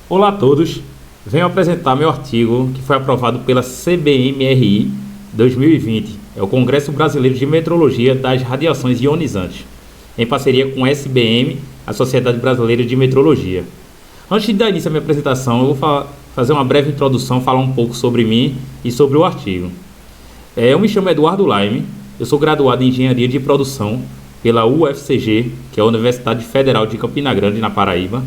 Olá a todos, venho apresentar meu artigo que foi aprovado pela CBMRI 2020, é o Congresso Brasileiro de Metrologia das Radiações Ionizantes, em parceria com a SBM, a Sociedade Brasileira de Metrologia. Antes de dar início à minha apresentação, eu vou fazer uma breve introdução, falar um pouco sobre mim e sobre o artigo. Eu me chamo Eduardo Laime, eu sou graduado em Engenharia de Produção pela UFCG, que é a Universidade Federal de Campina Grande, na Paraíba,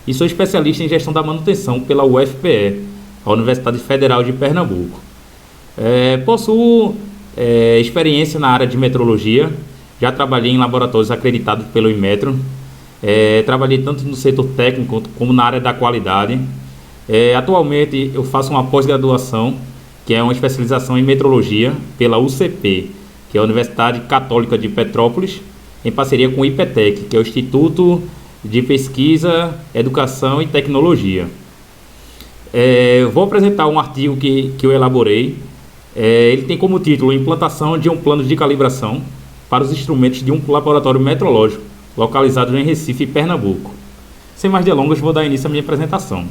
e sou especialista em gestão da manutenção pela UFPE, a Universidade Federal de Pernambuco. Possuo experiência na área de metrologia, já trabalhei em laboratórios acreditados pelo Inmetro, trabalhei tanto no setor técnico como na área da qualidade. Atualmente eu faço uma pós-graduação, que é uma especialização em metrologia pela UCP, que é a Universidade Católica de Petrópolis, em parceria com o IPETEC, que é o Instituto de Pesquisa, Educação e Tecnologia. Vou apresentar um artigo que eu elaborei. Ele tem como título Implantação de um plano de calibração para os instrumentos de um laboratório metrológico localizado em Recife, Pernambuco. Sem mais delongas, vou dar início à minha apresentação.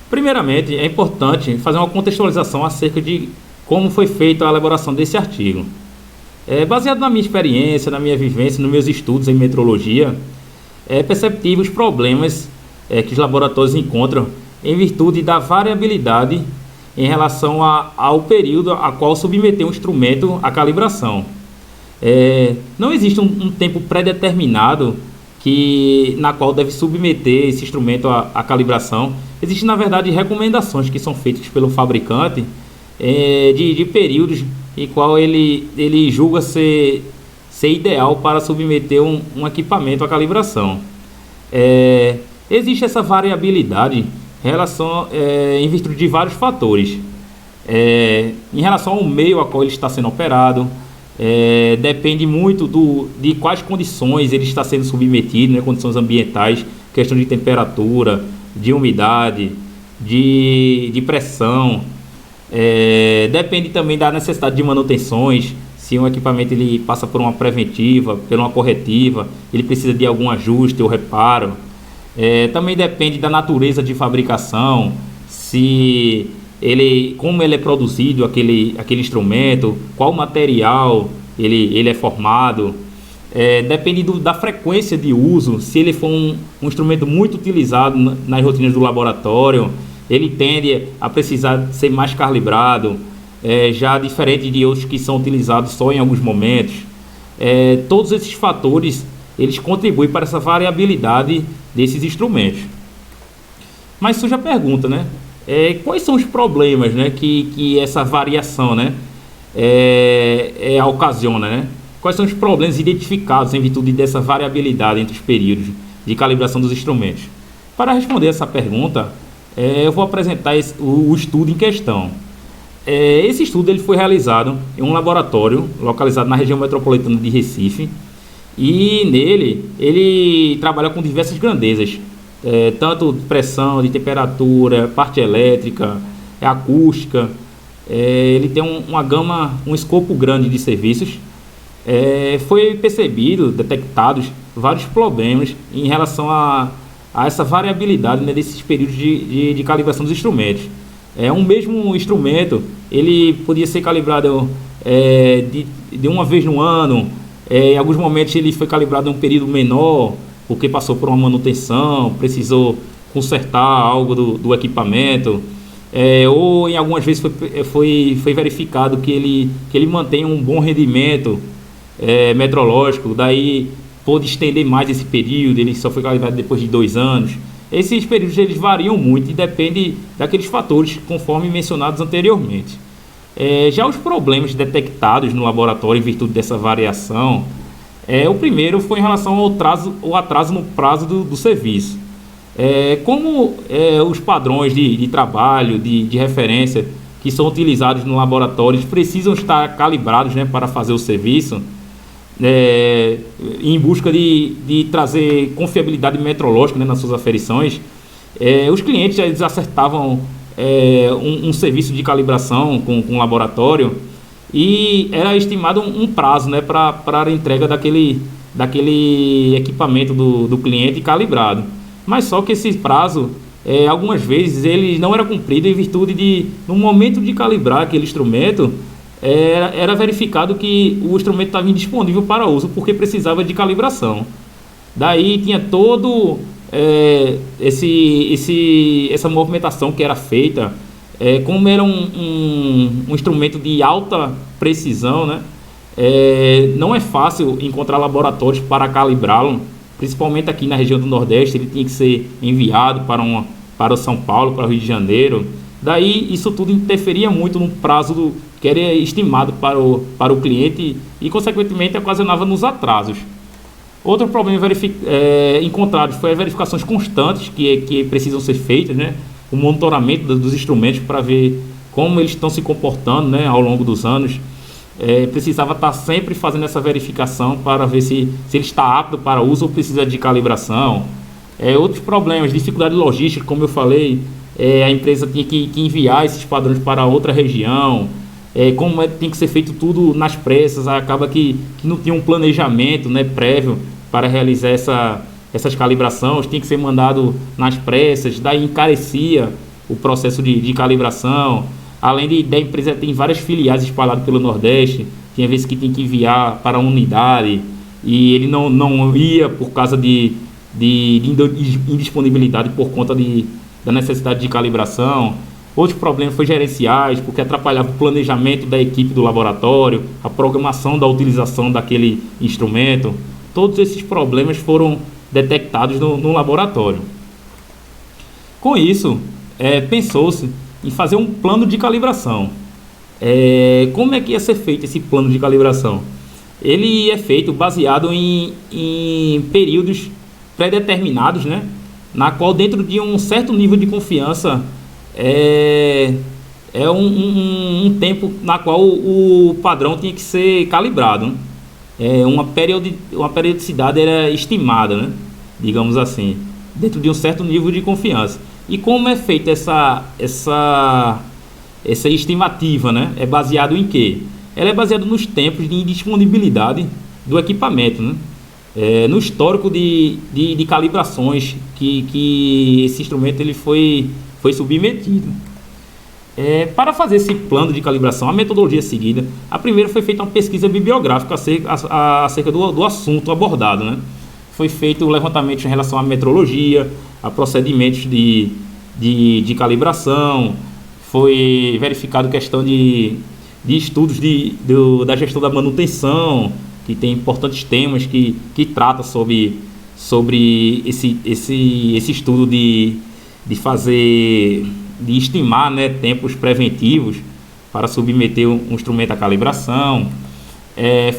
Primeiramente, é importante fazer uma contextualização acerca de como foi feita a elaboração desse artigo. Baseado na minha experiência, na minha vivência, nos meus estudos em metrologia, é perceptível os problemas que os laboratórios encontram em virtude da variabilidade em relação ao período a qual submeter um instrumento à calibração. Não existe um tempo pré-determinado na qual deve submeter esse instrumento à calibração. Existem, na verdade, recomendações que são feitas pelo fabricante de períodos em qual ele julga ser ideal para submeter um equipamento à calibração. Existe essa variabilidade em virtude de vários fatores. Em relação ao meio a qual ele está sendo operado, depende muito de quais condições ele está sendo submetido, né, condições ambientais, questão de temperatura, de umidade, de pressão. Depende também da necessidade de manutenções. Se um equipamento ele passa por uma preventiva, por uma corretiva, ele precisa de algum ajuste ou reparo. Também depende da natureza de fabricação, como ele é produzido, aquele instrumento, qual material ele é formado. Depende da frequência de uso. Se ele for um instrumento muito utilizado nas rotinas do laboratório, ele tende a precisar ser mais calibrado, já diferente de outros que são utilizados só em alguns momentos. Todos esses fatores eles contribuem para essa variabilidade desses instrumentos. Mas surge a pergunta, né? Quais são os problemas, né, que essa variação, né, ocasiona, né? Quais são os problemas identificados em virtude dessa variabilidade entre os períodos de calibração dos instrumentos? Para responder essa pergunta, eu vou apresentar o estudo em questão. Esse estudo ele foi realizado em um laboratório localizado na região metropolitana de Recife, e nele ele trabalha com diversas grandezas, tanto de pressão, de temperatura, parte elétrica, acústica. Ele tem uma gama, um escopo grande de serviços. Foi detectados vários problemas em relação a essa variabilidade, né, desses períodos de calibração dos instrumentos. Um mesmo instrumento ele podia ser calibrado de uma vez no ano. Em alguns momentos ele foi calibrado em um período menor, porque passou por uma manutenção, precisou consertar algo do equipamento, ou em algumas vezes foi verificado que ele mantém um bom rendimento metrológico, daí pôde estender mais esse período, ele só foi calibrado depois de 2 anos. Esses períodos eles variam muito e dependem daqueles fatores conforme mencionados anteriormente. Já os problemas detectados no laboratório em virtude dessa variação, o primeiro foi em relação ao atraso no prazo do serviço. Como os padrões de trabalho, de referência que são utilizados no laboratório precisam estar calibrados, né, para fazer o serviço, em busca de trazer confiabilidade metrológica, né, nas suas aferições, os clientes eles acertavam um serviço de calibração com o laboratório, e era estimado um prazo, né, para a entrega daquele equipamento do cliente calibrado. Mas só que esse prazo, algumas vezes, ele não era cumprido em virtude de, no momento de calibrar aquele instrumento, era verificado que o instrumento estava indisponível para uso porque precisava de calibração. Daí tinha todo essa movimentação que era feita, como era um instrumento de alta precisão, né? Não é fácil encontrar laboratórios para calibrá-lo, principalmente aqui na região do Nordeste. Ele tinha que ser enviado para o São Paulo, para o Rio de Janeiro. Daí isso tudo interferia muito no prazo que era estimado para o cliente e, consequentemente, ocasionava nos atrasos. Outro problema encontrado foi as verificações constantes que precisam ser feitas, né? O monitoramento dos instrumentos para ver como eles estão se comportando, né, ao longo dos anos. Precisava estar sempre fazendo essa verificação para ver se ele está apto para uso ou precisa de calibração. Outros problemas, dificuldade logística, como eu falei, a empresa tinha que enviar esses padrões para outra região. Tem que ser feito tudo nas pressas, acaba que não tinha um planejamento, né, prévio para realizar essas calibrações, tinha que ser mandado nas pressas, daí encarecia o processo de calibração. Além da empresa ter várias filiais espalhadas pelo Nordeste, tinha vezes que tinha que enviar para uma unidade e ele não ia por causa de indisponibilidade por conta da necessidade de calibração. Outros problemas foram gerenciais, porque atrapalhava o planejamento da equipe do laboratório, a programação da utilização daquele instrumento. Todos esses problemas foram detectados no laboratório. Com isso, pensou-se em fazer um plano de calibração. Como é que ia ser feito esse plano de calibração? Ele é feito baseado em períodos pré-determinados, né? Na qual, dentro de um certo nível de confiança, um tempo na qual o padrão tinha que ser calibrado, né? Uma periodicidade era estimada, né? Digamos assim, dentro de um certo nível de confiança. E como é feita essa estimativa, né? É baseado em quê? Ela é baseada nos tempos de indisponibilidade do equipamento, né? No histórico de calibrações que esse instrumento ele foi submetido. Para fazer esse plano de calibração, a metodologia seguida, a primeira foi feita uma pesquisa bibliográfica acerca do assunto abordado, né? Foi feito o levantamento em relação à metrologia, a procedimentos de calibração, foi verificado questão de estudos da gestão da manutenção, que tem importantes temas que trata sobre esse estudo de estimar, né, tempos preventivos para submeter um instrumento à calibração.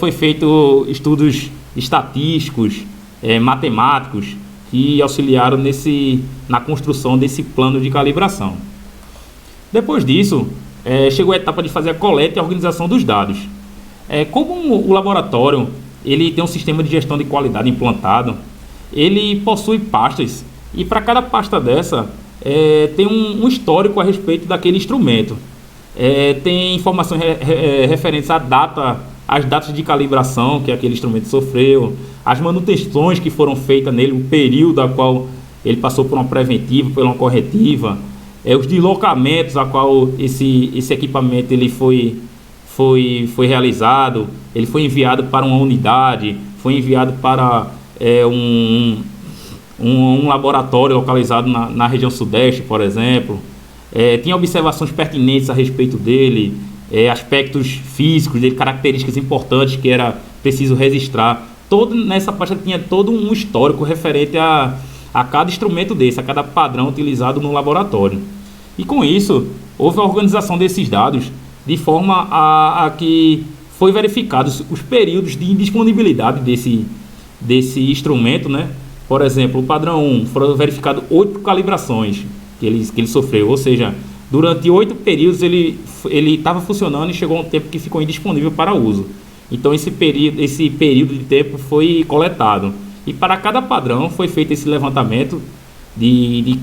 Foi feito estudos estatísticos, matemáticos, que auxiliaram na construção desse plano de calibração. Depois disso, chegou a etapa de fazer a coleta e a organização dos dados. Como o laboratório ele tem um sistema de gestão de qualidade implantado, ele possui pastas, e para cada pasta dessa tem um histórico a respeito daquele instrumento. Tem informações referentes às datas de calibração que aquele instrumento sofreu, as manutenções que foram feitas nele, o período a qual ele passou por uma preventiva, por uma corretiva, os deslocamentos a qual esse equipamento ele foi realizado. Ele foi enviado para uma unidade, foi enviado para um laboratório localizado na região sudeste, por exemplo. Tinha observações pertinentes a respeito dele, aspectos físicos dele, características importantes que era preciso registrar. Nessa pasta tinha todo um histórico referente a cada instrumento desse, a cada padrão utilizado no laboratório. E com isso, houve a organização desses dados de forma a que foi verificados os períodos de indisponibilidade desse instrumento, né? Por exemplo, o padrão 1, foram verificadas 8 calibrações que ele sofreu, ou seja, durante 8 períodos ele estava funcionando e chegou a um tempo que ficou indisponível para uso. Então esse período de tempo foi coletado. E para cada padrão foi feito esse levantamento de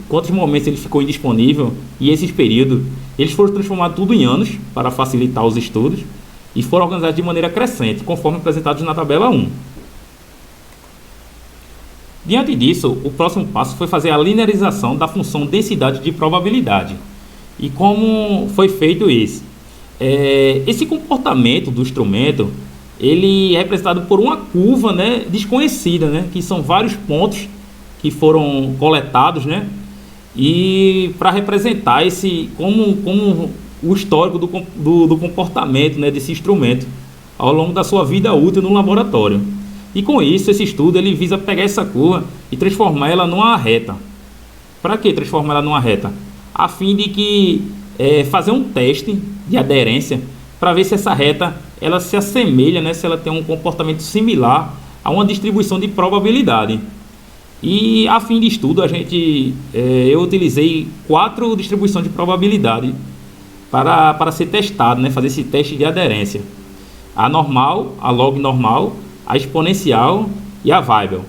quantos momentos ele ficou indisponível, e esses períodos eles foram transformados tudo em anos para facilitar os estudos e foram organizados de maneira crescente, conforme apresentados na tabela 1. Diante disso, o próximo passo foi fazer a linearização da função densidade de probabilidade. E como foi feito isso? Esse comportamento do instrumento, ele é representado por uma curva, né, desconhecida, né, que são vários pontos que foram coletados, né, e para representar como o histórico do comportamento, né, desse instrumento ao longo da sua vida útil no laboratório. E com isso, esse estudo ele visa pegar essa curva e transformar ela numa reta. Para que transformar ela numa reta? A fim de que fazer um teste de aderência para ver se essa reta ela se assemelha, né, se ela tem um comportamento similar a uma distribuição de probabilidade. E a fim de estudo eu utilizei 4 distribuições de probabilidade para ser testado, né, fazer esse teste de aderência: a normal, a log normal, a exponencial e a variable.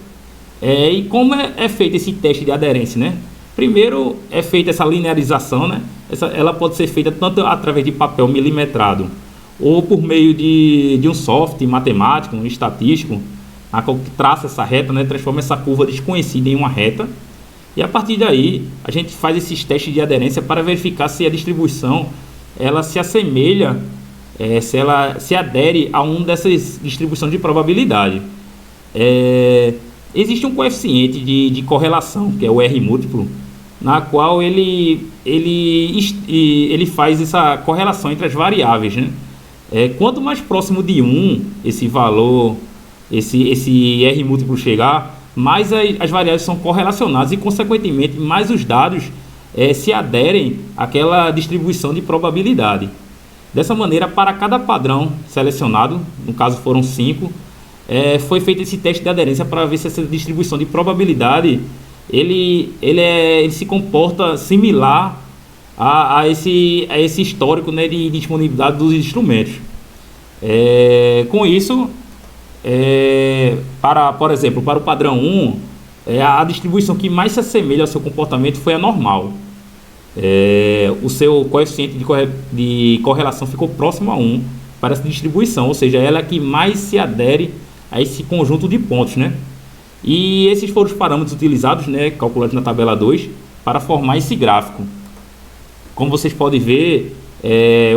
E como é feito esse teste de aderência, né? Primeiro é feita essa linearização, né? Ela pode ser feita tanto através de papel milimetrado ou por meio de um software matemático, um estatístico, a qual traça essa reta, né? Transforma essa curva desconhecida em uma reta. E a partir daí a gente faz esses testes de aderência para verificar se a distribuição ela se assemelha, se ela se adere a uma dessas distribuições de probabilidade. Existe um coeficiente de correlação, que é o R múltiplo, na qual ele faz essa correlação entre as variáveis, né? Quanto mais próximo de 1 esse valor, esse R múltiplo chegar, mais as variáveis são correlacionadas e, consequentemente, mais os dados se aderem àquela distribuição de probabilidade. Dessa maneira, para cada padrão selecionado, no caso foram 5, foi feito esse teste de aderência para ver se essa distribuição de probabilidade ele se comporta similar a esse histórico, né, de disponibilidade dos instrumentos. Com isso, por exemplo, para o padrão 1, a distribuição que mais se assemelha ao seu comportamento foi a normal. O seu coeficiente de correlação ficou próximo a 1 para essa distribuição, ou seja, ela é que mais se adere a esse conjunto de pontos, né? E esses foram os parâmetros utilizados, né, calculados na tabela 2, para formar esse gráfico. Como vocês podem ver,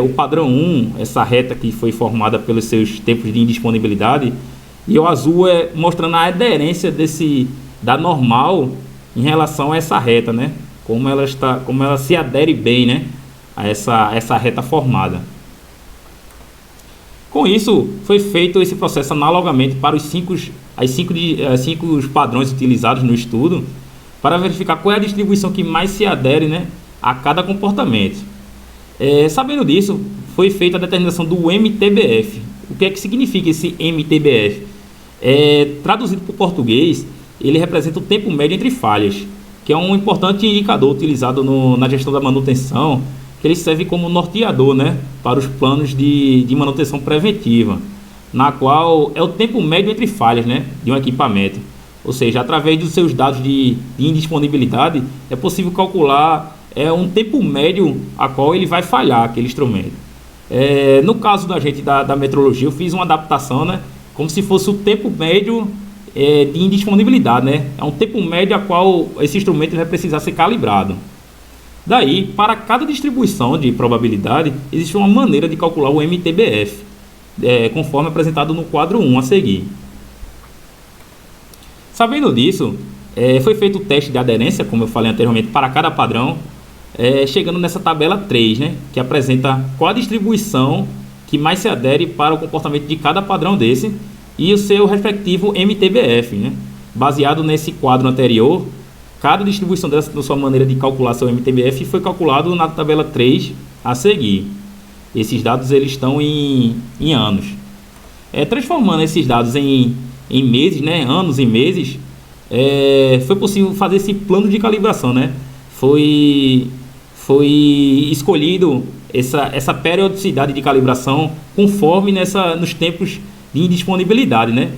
o padrão 1, essa reta que foi formada pelos seus tempos de indisponibilidade, e o azul mostrando a aderência da normal em relação a essa reta, né? Como ela se adere bem, né, a essa reta formada. Com isso, foi feito esse processo analogamente para os cinco padrões utilizados no estudo, para verificar qual é a distribuição que mais se adere, né, a cada comportamento. Sabendo disso, foi feita a determinação do MTBF. O que é que significa esse MTBF? Traduzido para o português, ele representa o tempo médio entre falhas, que é um importante indicador utilizado na gestão da manutenção, que ele serve como norteador, né, para os planos de manutenção preventiva, na qual é o tempo médio entre falhas, né, de um equipamento. Ou seja, através dos seus dados de indisponibilidade, é possível calcular um tempo médio a qual ele vai falhar aquele instrumento. No caso da metrologia, eu fiz uma adaptação, né, como se fosse o tempo médio de indisponibilidade, né? É um tempo médio a qual esse instrumento vai precisar ser calibrado. Daí, para cada distribuição de probabilidade, existe uma maneira de calcular o MTBF, conforme apresentado no quadro 1 a seguir. Sabendo disso, foi feito o teste de aderência, como eu falei anteriormente, para cada padrão, chegando nessa tabela 3, né, que apresenta qual a distribuição que mais se adere para o comportamento de cada padrão desse e o seu respectivo MTBF, né? Baseado nesse quadro anterior, cada distribuição dessa, na sua maneira de calcular seu MTBF, foi calculado na tabela 3 a seguir. Esses dados eles estão em anos. Transformando esses dados em meses, né, anos em meses, foi possível fazer esse plano de calibração, né? Foi escolhido essa periodicidade de calibração conforme nos tempos de indisponibilidade, né?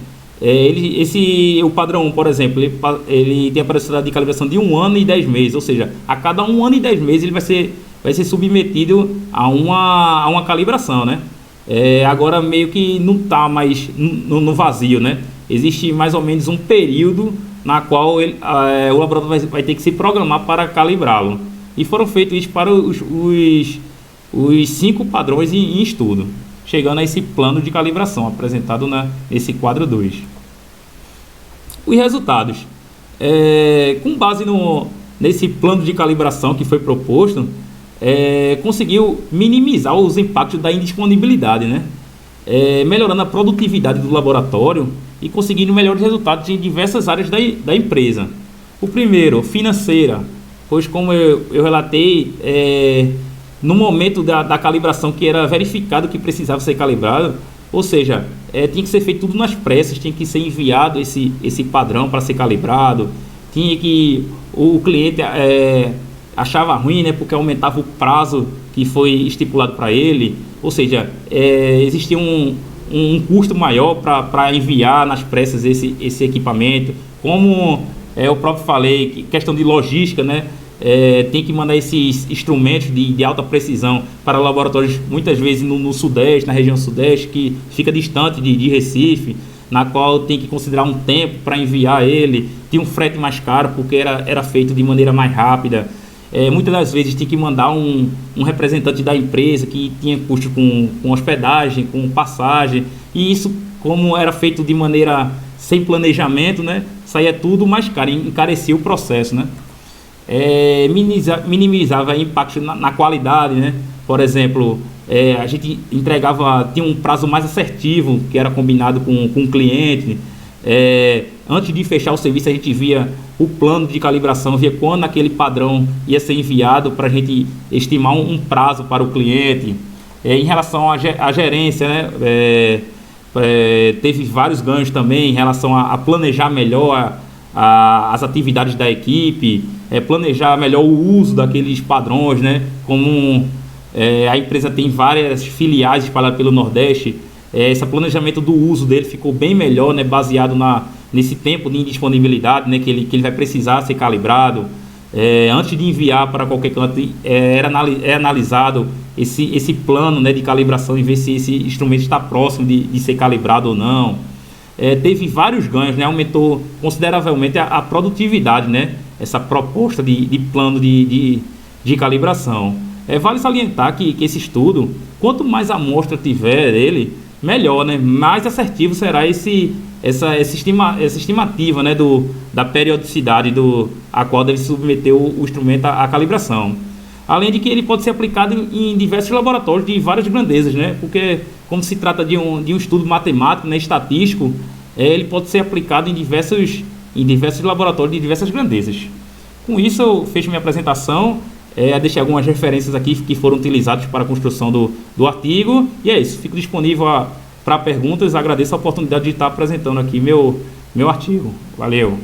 O padrão 1, por exemplo, ele tem a periodicidade de calibração de 1 ano e 10 meses, ou seja, a cada 1 ano e 10 meses ele vai ser submetido a uma calibração, né? Agora meio que não está mais no vazio, né? Existe mais ou menos um período na qual o laboratório vai ter que se programar para calibrá-lo. E foram feitos isso para os 5 padrões em estudo, chegando a esse plano de calibração apresentado nesse quadro 2. Os resultados. Com base nesse plano de calibração que foi proposto, conseguiu minimizar os impactos da indisponibilidade, né? Melhorando a produtividade do laboratório e conseguindo melhores resultados em diversas áreas da empresa. O primeiro, financeira, pois como eu relatei, no momento da calibração que era verificado que precisava ser calibrado, ou seja, tinha que ser feito tudo nas pressas, tinha que ser enviado esse padrão para ser calibrado, tinha que o cliente achava ruim, né, porque aumentava o prazo que foi estipulado para ele, ou seja, existia um custo maior para enviar nas pressas esse equipamento. Como eu próprio falei, questão de logística, né? Tem que mandar esses instrumentos de alta precisão para laboratórios, muitas vezes no Sudeste, na região Sudeste, que fica distante de Recife, na qual tem que considerar um tempo para enviar ele, tinha um frete mais caro porque era feito de maneira mais rápida. Muitas das vezes tem que mandar um representante da empresa que tinha custo com hospedagem, com passagem, e isso, como era feito de maneira sem planejamento, né, saía tudo mais caro, encarecia o processo, né? Minimizava impacto na qualidade, né? Por exemplo, a gente tinha um prazo mais assertivo que era combinado com o cliente. Antes de fechar o serviço, a gente via o plano de calibração, via quando aquele padrão ia ser enviado para a gente estimar um prazo para o cliente. Em relação à gerência, né? Teve vários ganhos também em relação a planejar melhor as atividades da equipe, planejar melhor o uso daqueles padrões, né? Como a empresa tem várias filiais espalhadas pelo Nordeste, esse planejamento do uso dele ficou bem melhor, né? Baseado nesse tempo de indisponibilidade, né? Que ele vai precisar ser calibrado. Antes de enviar para qualquer canto, é analisado esse plano, né, de calibração e ver se esse instrumento está próximo de ser calibrado ou não. Teve vários ganhos, né? Aumentou consideravelmente a produtividade, né? Essa proposta de plano de calibração. Vale salientar que esse estudo, quanto mais amostra tiver ele, melhor, né? Mais assertivo será essa estimativa, né, da periodicidade a qual deve submeter o instrumento à calibração. Além de que ele pode ser aplicado em diversos laboratórios de várias grandezas, né? Porque como se trata de um estudo matemático, né, estatístico, ele pode ser aplicado em diversos laboratórios de diversas grandezas. Com isso eu fecho minha apresentação, deixei algumas referências aqui que foram utilizadas para a construção do artigo, e é isso, fico disponível para perguntas. Agradeço a oportunidade de estar apresentando aqui meu artigo. Valeu!